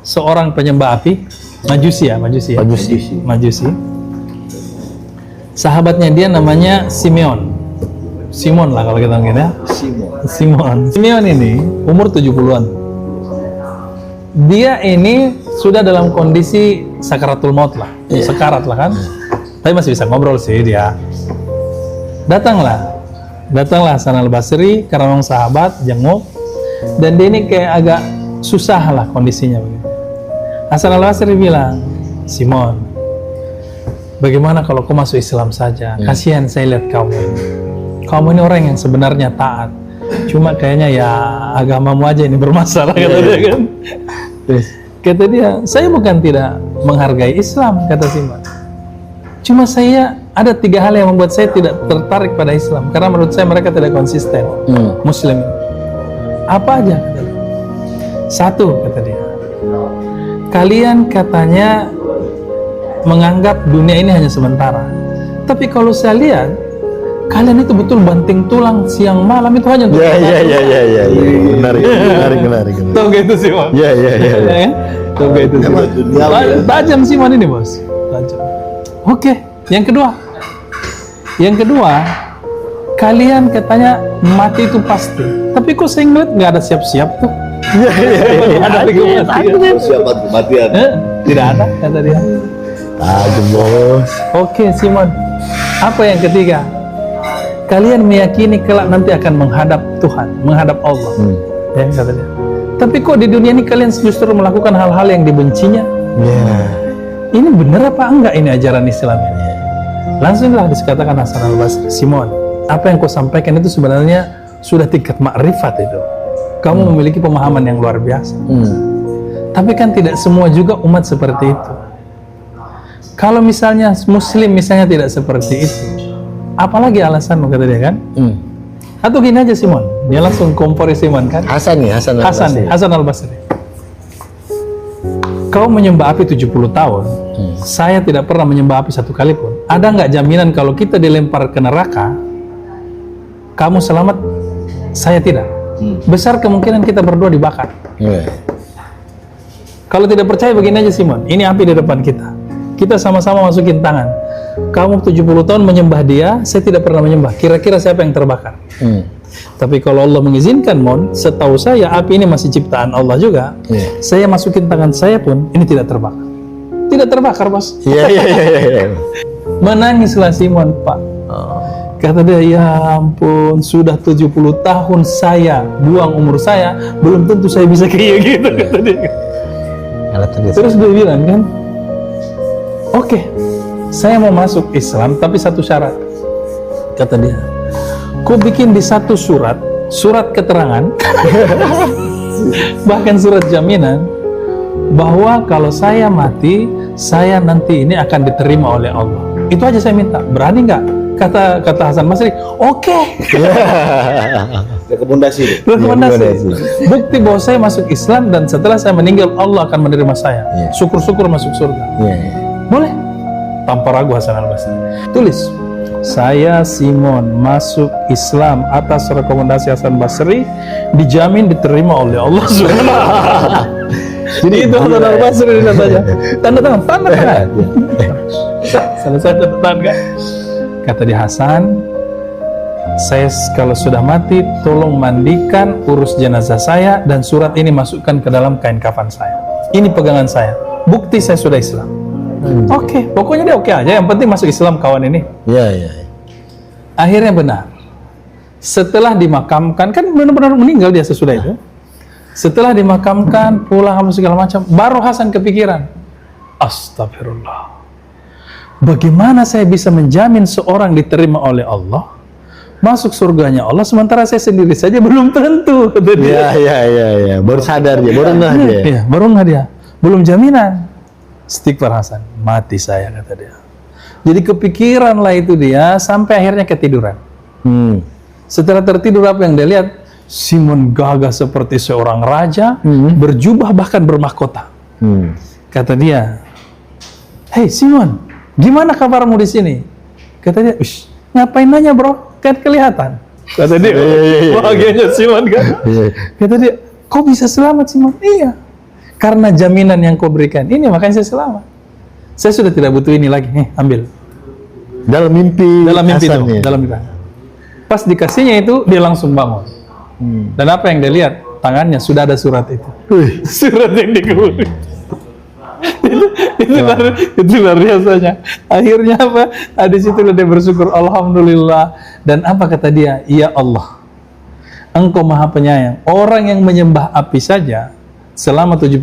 seorang penyembah api, Majusi. Sahabatnya dia namanya Simeon lah kalau kita ngomongin ya. Simeon ini umur 70-an. Dia ini sudah dalam kondisi sakaratul maut lah, sekarat lah kan. Tapi masih bisa ngobrol sih dia. Datanglah Hasan al-Basri karena memang sahabat, jenguk. Dan dia ini kayak agak susah lah kondisinya begitu. Hasan al-Basri bilang, Simon, bagaimana kalau kau masuk Islam saja? Kasihan saya lihat kamu ini orang yang sebenarnya taat. Cuma kayaknya ya agamamu aja ini bermasalah, kata dia kan. Kata dia, saya bukan tidak menghargai Islam, kata Simon. Cuma saya ada 3 hal yang membuat saya tidak tertarik pada Islam. Karena menurut saya mereka tidak konsisten, Muslim. Apa aja? Kata dia. 1, kata dia. Kalian katanya menganggap dunia ini hanya sementara. Tapi kalau saya lihat, kalian itu betul banting tulang siang malam itu hanya untuk menarik. Tahu gak itu Simon? Iya. Tahu gak itu Simon? Tajam Simon ini bos. Tajam. Oke, yang kedua, kalian katanya mati itu pasti. Tapi kok saya ngeliat nggak ada siap-siap tuh. Ada siapa kematian? Tidak ada, kata dia. Tajam bos. Oke Simon, apa yang ketiga? Kalian meyakini kelak nanti akan menghadap Tuhan, menghadap Allah, ya kata dia. Tapi kok di dunia ini kalian justru melakukan hal-hal yang dibencinya? Ini benar apa enggak ini ajaran Islam ini? Langsunglah dikatakan Hasan al-Basri, Simon, apa yang kau sampaikan itu sebenarnya sudah tingkat makrifat itu. Kamu memiliki pemahaman yang luar biasa. Tapi kan tidak semua juga umat seperti itu. Kalau misalnya Muslim misalnya tidak seperti itu, apalagi alasanmu, kata dia kan? Atau gini aja Simon, dia langsung kompori Simon kan? Hasan al-Basri. Kau menyembah api 70 tahun, saya tidak pernah menyembah api 1 kali pun. Ada nggak jaminan kalau kita dilempar ke neraka, kamu selamat, saya tidak? Besar kemungkinan kita berdua dibakar. Kalau tidak percaya begini aja Simon, ini api di depan kita. Kita sama-sama masukin tangan. Kamu 70 tahun menyembah dia, saya tidak pernah menyembah. Kira-kira siapa yang terbakar? Tapi kalau Allah mengizinkan, setahu saya api ini masih ciptaan Allah juga. Saya masukin tangan saya pun, ini tidak terbakar. Tidak terbakar, bos. Menangislah Simon, Pak. Kata dia, ya ampun, sudah 70 tahun saya buang umur saya, belum tentu saya bisa kayak gitu, kata dia. Terus dia bilang kan, oke, saya mau masuk Islam, tapi 1 syarat, kata dia. Ku bikin di 1 surat keterangan, bahkan surat jaminan, bahwa kalau saya mati, saya nanti ini akan diterima oleh Allah. Itu aja saya minta. Berani nggak? Kata Hasan Basri, oke. Rekomendasi. Bukti bahwa saya masuk Islam dan setelah saya meninggal Allah akan menerima saya. Syukur-syukur masuk surga. Boleh? Tanpa ragu Hasan al-Basri. Tulis, saya Simon masuk Islam atas rekomendasi Hasan Basri, dijamin diterima oleh Allah Subhanahu. Jadi itu Hasan al-Basri katanya. Tanda tangan. Selesai tanda tangan kan? Kata dia, Hasan, saya kalau sudah mati tolong mandikan, urus jenazah saya, dan surat ini masukkan ke dalam kain kafan saya. Ini pegangan saya. Bukti saya sudah Islam. Oke, pokoknya dia oke aja. Yang penting masuk Islam kawan ini. Akhirnya benar. Setelah dimakamkan, kan benar-benar meninggal dia sesudah itu. Setelah dimakamkan, pulang apa segala macam, baru Hasan kepikiran. Astagfirullah. Bagaimana saya bisa menjamin seorang diterima oleh Allah, masuk surganya Allah, sementara saya sendiri saja belum tentu. Baru sadar dia, baru nggak dia, belum jaminan. Istighfar Hasan, mati saya, kata dia. Jadi kepikiran lah itu dia, sampai akhirnya ketiduran. Setelah tertidur, apa yang dia lihat? Simon gagah seperti seorang raja, berjubah bahkan bermahkota. Kata dia, hei Simon, gimana kabarmu di sini? Kata dia, ngapain nanya bro? Kan kelihatan. Kata dia, bahagianya Simon kan. Kata dia, kok bisa selamat Simon? Iya. karena jaminan yang kau berikan ini, makanya saya selamat. Saya sudah tidak butuh ini lagi. Ambil. Dalam mimpi Itu, ya? dalam mimpi. Pas dikasihnya itu, dia langsung bangun. Dan apa yang dia lihat? Tangannya sudah ada surat itu. Surat yang dikubur. itu luar biasanya. Akhirnya apa? Di situ dia bersyukur, alhamdulillah. Dan apa kata dia? Ya Allah, Engkau Maha Penyayang. Orang yang menyembah api saja selama 70